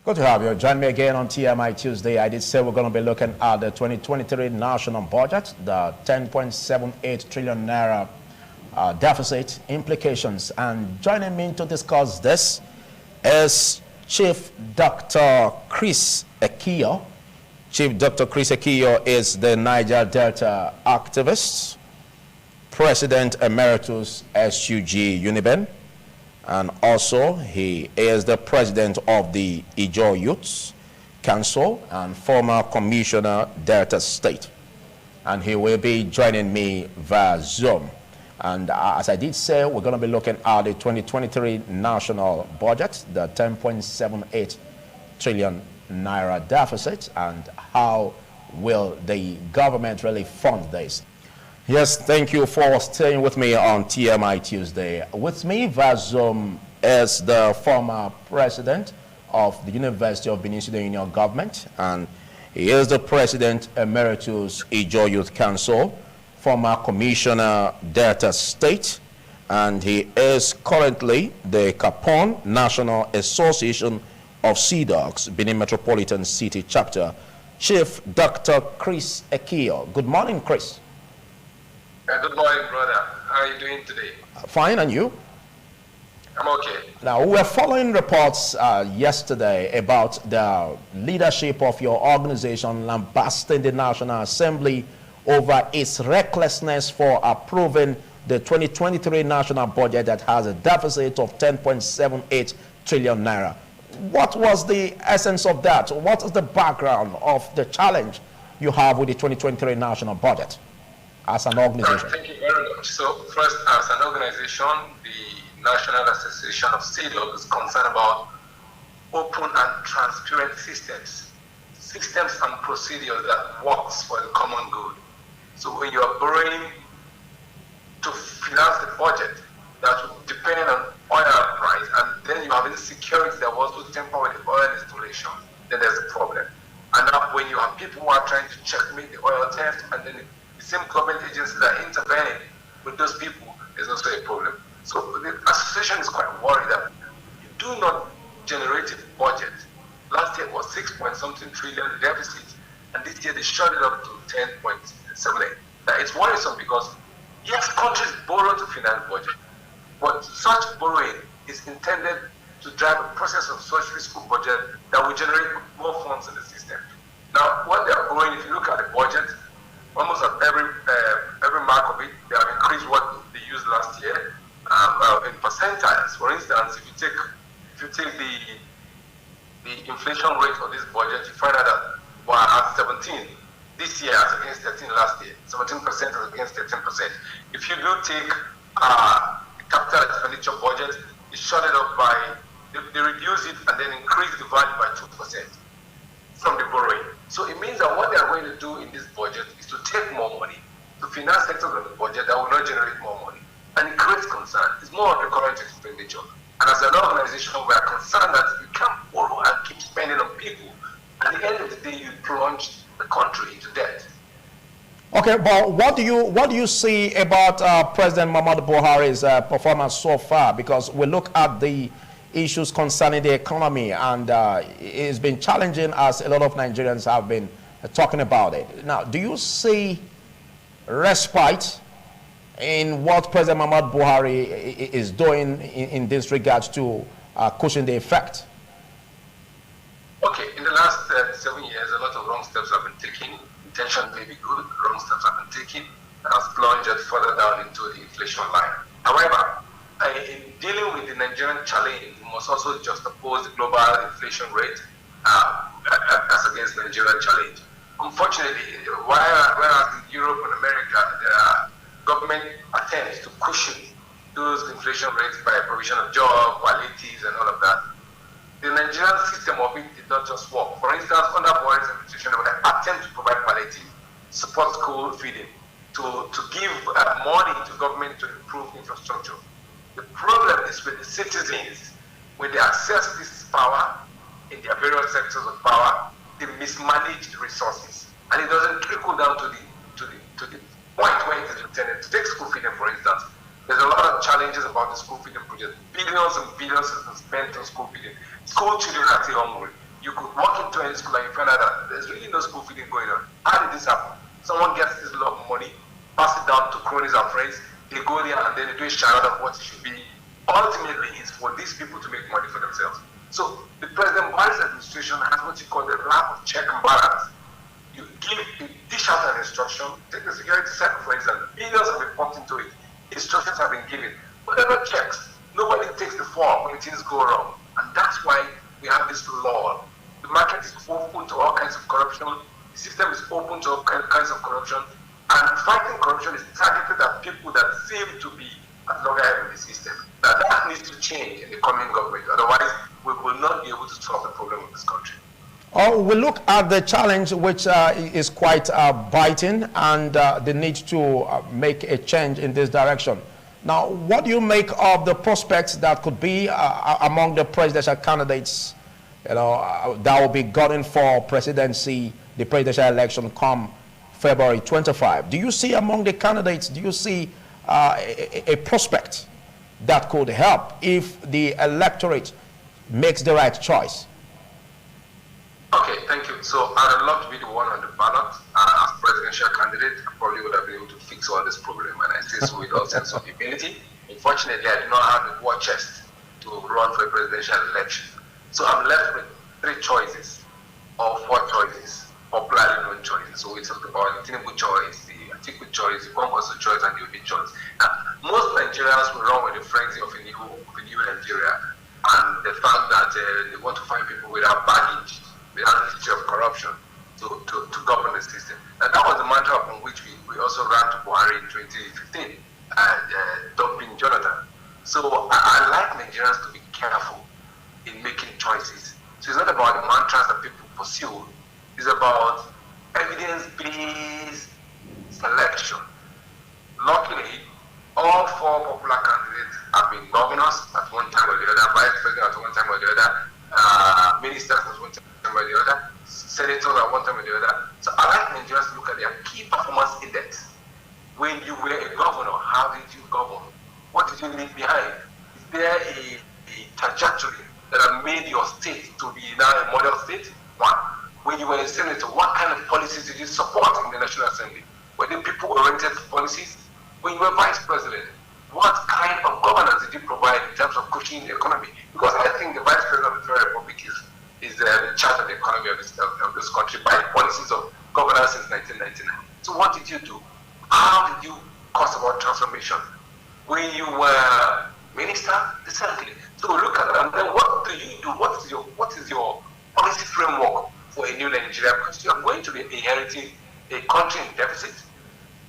Good to have you. Join me again on TMI Tuesday. I did say we're going to be looking at the 2023 national budget, the 10.78 trillion naira deficit implications. And joining me to discuss this is Chief Dr. Chris Ekiyo. Chief Dr. Chris Ekiyo is the Niger Delta activist, President Emeritus SUG Uniben, and also he is the president of the Ijaw Youth Council and former commissioner Delta State. And he will be joining me via Zoom. And as I did say, we're going to be looking at the 2023 national budget, the 10.78 trillion naira deficit, and how will the government really fund this. Yes, thank you for staying with me on TMI Tuesday. With me via Zoom is the former president of the University of Benin Student Union Government, and he is the president emeritus Ijaw Youth Council, former commissioner Delta State, and he is currently the Capon National Association of Sea Dogs, Benin Metropolitan City Chapter, Chief Dr. Chris Ekiyo. Good morning, Chris. Good morning, brother. How are you doing today? Fine, and you? I'm okay. Now, we were following reports yesterday about the leadership of your organization lambasting the National Assembly over its recklessness for approving the 2023 national budget that has a deficit of 10.78 trillion naira. What was the essence of that? What is the background of the challenge you have with the 2023 national budget as an organization? Thank you very much. So first, as an organization, the National Association of Sea Dogs is concerned about open and transparent systems and procedures that works for the common good. So when you are borrowing to finance the budget, that will depend on oil price, and then you have insecurity that was to temper with the oil installation, then there's a problem. And now when you have people who are trying to checkmate the oil theft, and then the same government agencies are intervening with those people, there's also a problem. So the association is quite worried that you do not generate a budget. Last year was 6-point-something trillion deficit, and this year they shot it up to 10.78. Now it's worrisome because yes, countries borrow to finance budget, but such borrowing is intended to drive a process of such fiscal budget that will generate more funds in the system. Now, what they are borrowing, if you look at the budget, almost at every mark of it, they have increased what they used last year in percentiles. For instance, if you take the inflation rate of this budget, you find out that we're at 17 this year as against 13 last year. 17% as against 13%. If you do take capital expenditure budget, they shut it up by, they reduce it and then increase the value by 2% from the borrowing. So it means that what they are going to do in this budget is to take more money to finance sectors of the budget that will not generate more money. And it creates concern. It's more of the current expenditure. And as an organization, we are concerned that you can't borrow and keep spending on people. At the end of the day, you plunge the country into debt. Okay, but what do you see about President Muhammadu Buhari's performance so far? Because we look at the issues concerning the economy, and it's been challenging, as a lot of Nigerians have been talking about it. Now, do you see respite in what President Muhammadu Buhari is doing in this regard to cushion the effect? Okay, in the last 7 years, a lot of wrong steps have been taken. Intention may be good, wrong steps have been taken, and has plunged further down into the inflation line. However, in dealing with the Nigerian challenge, we must also juxtapose the global inflation rate as against the Nigerian challenge. Unfortunately, whereas in Europe and America, there are government attempts to cushion those inflation rates by provision of jobs, qualities, and all of that, the Nigerian system of it did not just work. For instance, under Buhari's administration, they would attempt to provide palliative, support school feeding, to give money to government to improve infrastructure. The problem is with the citizens. When they access this power in their various sectors of power, they mismanage the resources, and it doesn't trickle down to the point where it is intended. To take school feeding, for instance, there's a lot of challenges about the school feeding project. Billions and billions have been spent on school feeding. School children are still hungry. You could walk into any school and you find out that there's really no school feeding going on. How did this happen? Someone gets this lot of money, pass it down to cronies and friends, they go there and then they do a charade of what it should be. Ultimately, it's for these people to make money for themselves. So the President Buhari's administration has what you call the lack of check and balance. You dish out an instruction, take the security sector, for instance, billions have been pumped into it. Instructions have been given, but there are no checks. Nobody takes the fall when things go wrong. And that's why we have this law. The market is open to all kinds of corruption. The system is open to all kinds of corruption. And fighting corruption is targeted at people that seem to be at loggerhead in the system. Now that needs to change in the coming government. Otherwise, we will not be able to solve the problem of this country. Oh, we look at the challenge, which is quite biting, and the need to make a change in this direction. Now, what do you make of the prospects that could be among the presidential candidates, that will be gunning for presidency, the presidential election come February 25? Do you see among the candidates, do you see a prospect that could help if the electorate makes the right choice? Okay, thank you. So I'd love to be the one on the ballot as presidential candidate. I probably would have been able to fix all this problem, and I say so with all sense of humility. Unfortunately, I do not have the war chest to run for a presidential election. So I'm left with 3 choices, or 4 choices, popularly known choices. So we talked about the Tinubu choice, the Atiku choice, the Kwankwaso choice, and the Obi choice. Now, most Nigerians will run with the frenzy of a new Nigeria, and the fact that they want to find people without baggage, without history of corruption, to govern the system. And that was the mantra upon which we also ran to Buhari in 2015 and dumping Jonathan. So I like Nigerians to be careful in making choices. So it's not about the mantras that people pursue, it's about evidence-based selection. Luckily, all 4 popular candidates have been governors at one time or the other, vice president at one time or the other, ministers at one time or the other, senators at one time or the other. So I like Nigerians to look at their key performance index. When you were a governor, how did you govern? What did you leave behind? Is there a trajectory that have made your state to be now a model state? 1. When you were a senator, what kind of policies did you support in the National Assembly? Were they people-oriented policies? When you were vice president, what kind of governance did you provide in terms of cushioning the economy? Because I think the vice president of the Federal Republic is in charge of the economy of this country by policies of governance since 1999. So what did you do? How did you cause about transformation? When you were minister, exactly. So look at that, and then what do you do? What is your policy framework for a new Nigeria? Because you are going to be inheriting a country in deficit,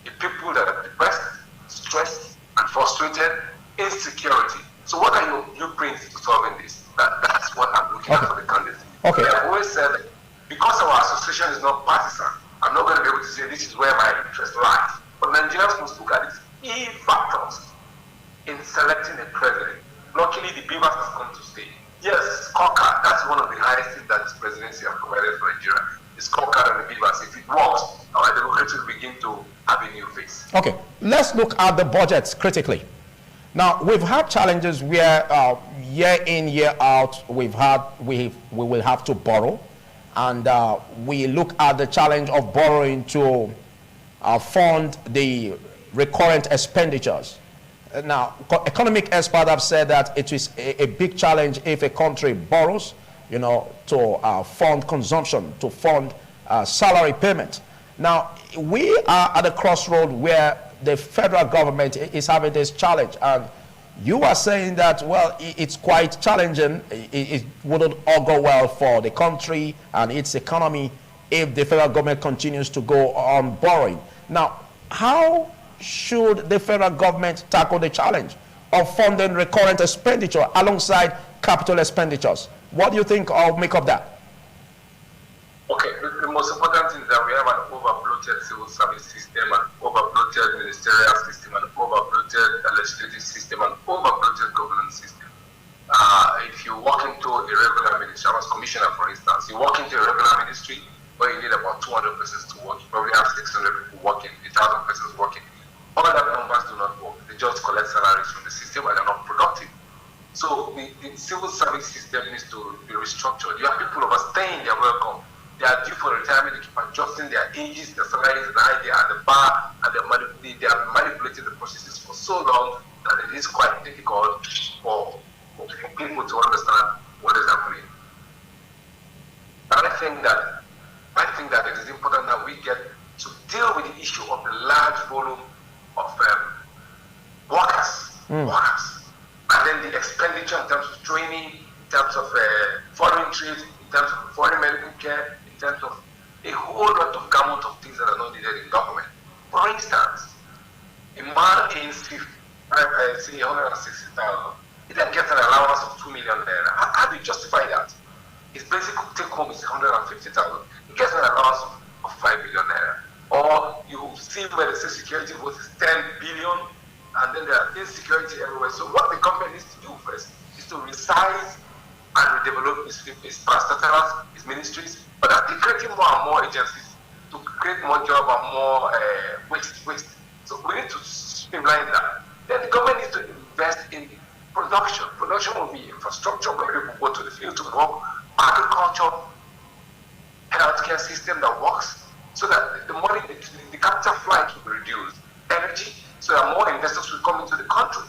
a people that are depressed, stressed, and frustrated, insecurity. So what are your blueprints to solving this? That's what I'm looking at for the candidates. Okay. I've always said, because our association is not partisan, I'm not going to be able to say this is where my interest lies. But Nigerians must look at these key factors in selecting a president. Luckily, the beavers has come to stay. Yes, scorecard, that's one of the highest things that this presidency has provided for Nigeria. The scorecard and the beavers, if it works, our democracy will begin to have a new face. Okay, let's look at the budgets critically. Now, we've had challenges where year in, year out, we will have to borrow. And we look at the challenge of borrowing to fund the recurrent expenditures. Now, economic experts have said that it is a big challenge if a country borrows, to fund consumption, to fund salary payment. Now, we are at a crossroad where the federal government is having this challenge, and you are saying that, well, it's quite challenging. It wouldn't all go well for the country and its economy if the federal government continues to go on borrowing. Now, how should the federal government tackle the challenge of funding recurrent expenditure alongside capital expenditures? What do you think or make of that? Okay, the most important thing is that we have an over-bloated civil service system, an over-bloated ministerial system, an over-bloated legislative system, an over-bloated governance system. If you walk into a regular ministry, I was commissioner, for instance, you walk into a regular ministry where you need about 200 persons to work, you probably have 600 people working, 1,000 persons working. All that numbers do not work. They just collect salaries from the system and they're not productive. So the civil service system needs to be restructured. You have people overstaying saying they're welcome. They are due for retirement. They keep adjusting their ages, their salaries, and they are at the bar, and they are manipulating the processes for so long that it is quite difficult for people to understand what is happening. And I think that it is important that we get to deal with the issue of the large volume of workers, and then the expenditure in terms of training, in terms of foreign trade, in terms of foreign medical care, in terms of a whole lot of gamut of things that are not needed in government. For instance, a man in say 160,000, he then gets an allowance of 2 million naira. How do you justify that? His basic take home is 150,000. He gets an allowance of 5 million naira. Or you see where the security vote is 10 billion, and then there are insecurity everywhere. So what the government needs to do first is to resize and redevelop his parastatals, his ministries, but that they're creating more and more agencies to create more job and more waste. So we need to streamline that. Then the government needs to invest in production. Production will be infrastructure where people go to the field to work, agriculture, healthcare system that works, so that the money, the capital flight will be reduced. Energy, so that more investors will come into the country.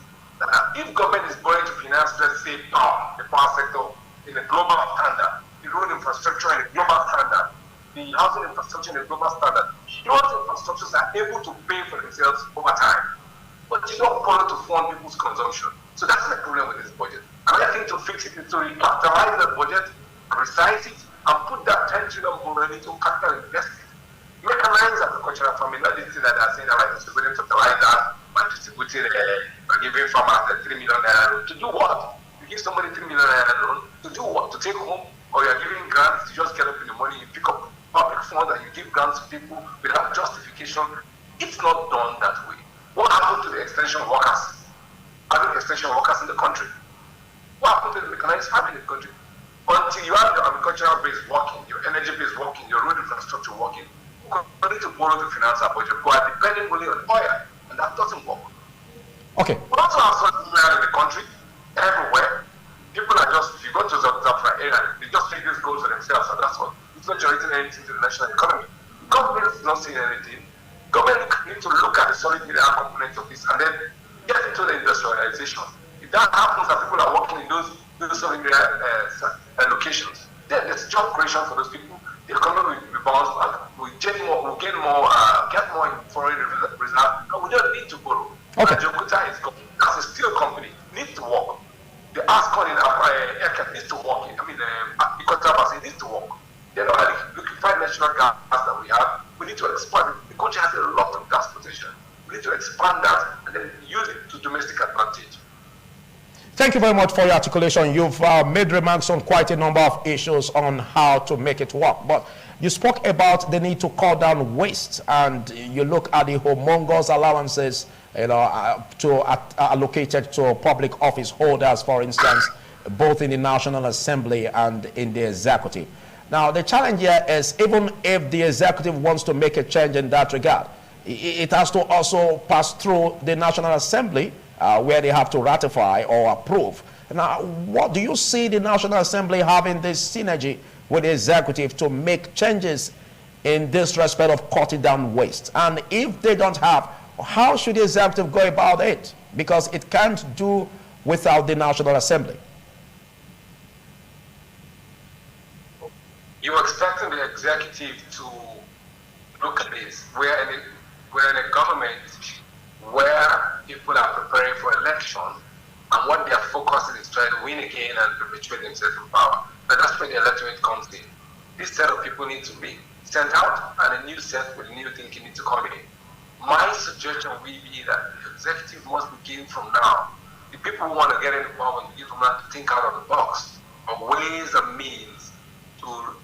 If government is going to finance, let's say, the power sector in a global standard, the road infrastructure in a global standard, the housing infrastructure in a global standard, those infrastructures are able to pay for themselves over time. But you don't borrow to fund people's consumption. So that's the problem with this budget. Another thing to fix it is to recapitalize the budget, resize it, and put that 10 trillion money into capital investment. Mechanize agricultural farming, not this thing that they're saying that like distributing fertilizer and distributing or giving farmers a 3 million naira loan. To do what? You give somebody 3 million naira loan to do what? To take home, or you're giving grants to just get up in the money, you pick up public funds and you give grants to people without justification. It's not done that way. What happened to the extension workers? Having extension workers in the country? What happened to the mechanized farming in the country? Until you have your agricultural base working, your energy base working, your road infrastructure working, we need to borrow to finance our budget. We are depending only on oil, and that doesn't work. Okay. We also have social media in the country, everywhere. People are just, if you go to Zafra area, they just take these goals for themselves, and that's all. It's not generating anything to the national economy. Government is not saying anything. Government need to look at the solid media components of this and then get into the industrialization. If that happens, that people are working in those solid media locations, then there's job creation for those people. The economy will bounce back. Get more in foreign reserve, and we don't need to borrow. Okay. And Jokuta is as a steel company needs to work. The ASCON in aircraft needs to work. The contract needs to work. Then the liquefied natural gas that we have, we need to expand. The country has a lot of gas potential. We need to expand that and then use it to domestic advantage. Thank you very much for your articulation. You've made remarks on quite a number of issues on how to make it work. But you spoke about the need to cut down waste, and you look at the humongous allowances, allocated to public office holders, for instance, both in the National Assembly and in the executive. Now, the challenge here is, even if the executive wants to make a change in that regard, it has to also pass through the National Assembly, where they have to ratify or approve. Now, what do you see the National Assembly having this synergy with the executive to make changes in this respect of cutting down waste? And if they don't have, how should the executive go about it? Because it can't do without the National Assembly. You're expecting the executive to look at this, we're in a government where people are preparing for election, and what their focus is trying to win again and perpetuate themselves in power. And that's where the electorate comes in. This set of people need to be sent out, and a new set with new thinking needs to come in. My suggestion will be that the executive must begin from now. The people who want to get into power begin from now to think out of the box of ways and means to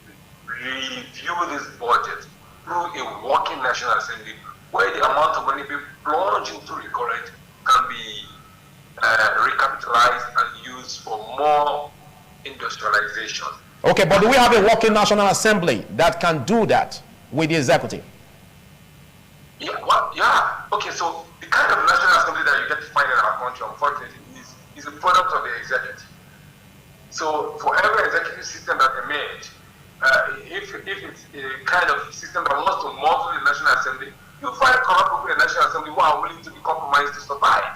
review this budget through a working National Assembly, where the amount of money being plunged into the current can be recapitalized and used for more industrialization. Okay, but do we have a working National Assembly that can do that with the executive? Yeah. Okay, so the kind of National Assembly that you get to find in our country, unfortunately, is a product of the executive. So for every executive system that emerged, if it's a kind of system that wants to model the National Assembly, you find corrupt people in the National Assembly who are willing to be compromised to survive.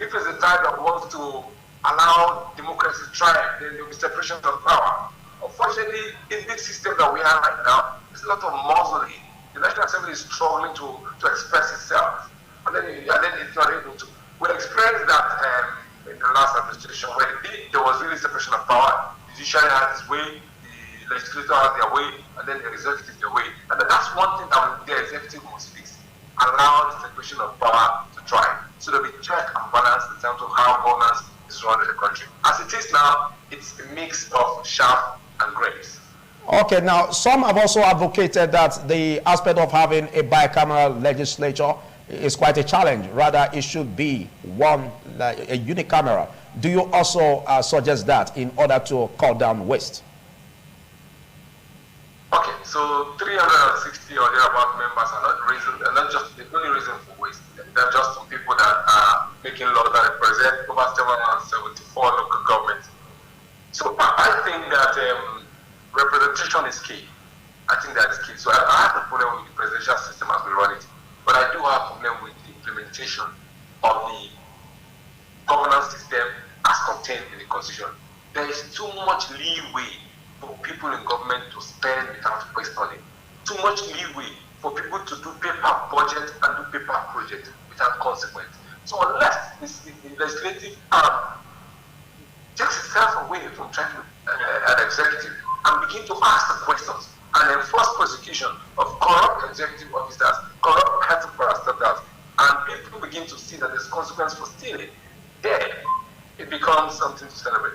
If it's a type that wants to allow democracy to thrive, then there will be separation of power. Unfortunately, in this system that we have right now, there's a lot of muzzling. The National Assembly is struggling to express itself, and then it's not able to. We experienced that in the last administration, where there was really separation of power. The judiciary had its way, the legislature had their way, and then the executive their way. And that's one thing that the executive must fix. Allow the separation of power to thrive, so that we check and balance in terms of how governance is run in the country. As it is now, it's a mix of sharp and grace. Okay, now some have also advocated that the aspect of having a bicameral legislature is quite a challenge. Rather, it should be one, like a unicameral. Do you also suggest that in order to cut down waste? Okay, so 360 or thereabout members are not just the only reason for waste. They're just some people that are making laws that represent over 774 local governments. So I think that representation is key. I think that is key. So I have a problem with the presidential system as we run it, but I do have a problem with the implementation of the governance system as contained in the Constitution. There is too much leeway for people in government to spend without questioning. Too much leeway for people to do paper budget and do paper project without consequence. So unless the legislative arm takes itself away from trying to an executive and begin to ask the questions and enforce prosecution of corrupt executive officers, corrupt health parastatals, and people begin to see that there's consequence for stealing, then it becomes something to celebrate.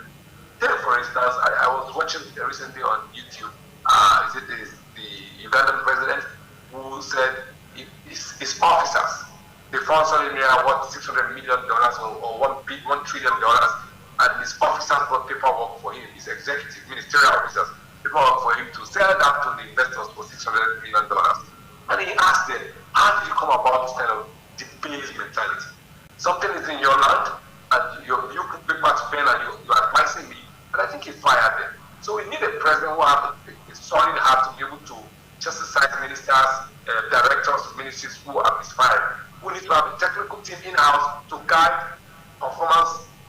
Take, for instance, I was watching recently on YouTube, the Ugandan president who said his officers, they found something near what, $600 million or $1 trillion, and his officers brought paperwork for him, his executive, ministerial officers, paperwork for him to sell that to the investors for $600 million. And he asked them, how did you come about this kind of debased mentality? Something is in your land, and you put paper to pen and you're advising me, and I think he fired them. So we need a president who has a solid heart to be able to chastise ministers, directors of ministries who are misfired. We need to have a technical team in-house to guide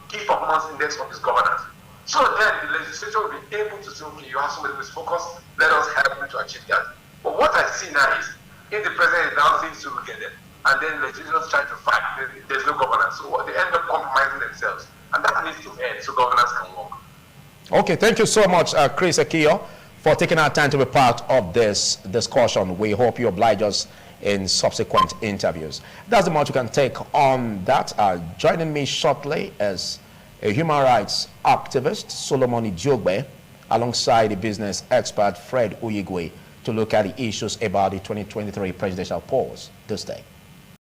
key performance index of his governance. So then the legislature will be able to say, okay, you have somebody who is focused, let us help you to achieve that. But what I see now is, if the president is now saying so we get it, and then the legislators trying to fight, there's no governance. So they end up compromising themselves. And that needs to end so governance can work. Okay, thank you so much, Chris Akio, for taking our time to be part of this discussion. We hope you oblige us in subsequent interviews. That's the much you can take on that. Joining me shortly is a human rights activist, Solomon Idiogbe, alongside the business expert, Fred Uyigwe, to look at the issues about the 2023 presidential polls this day.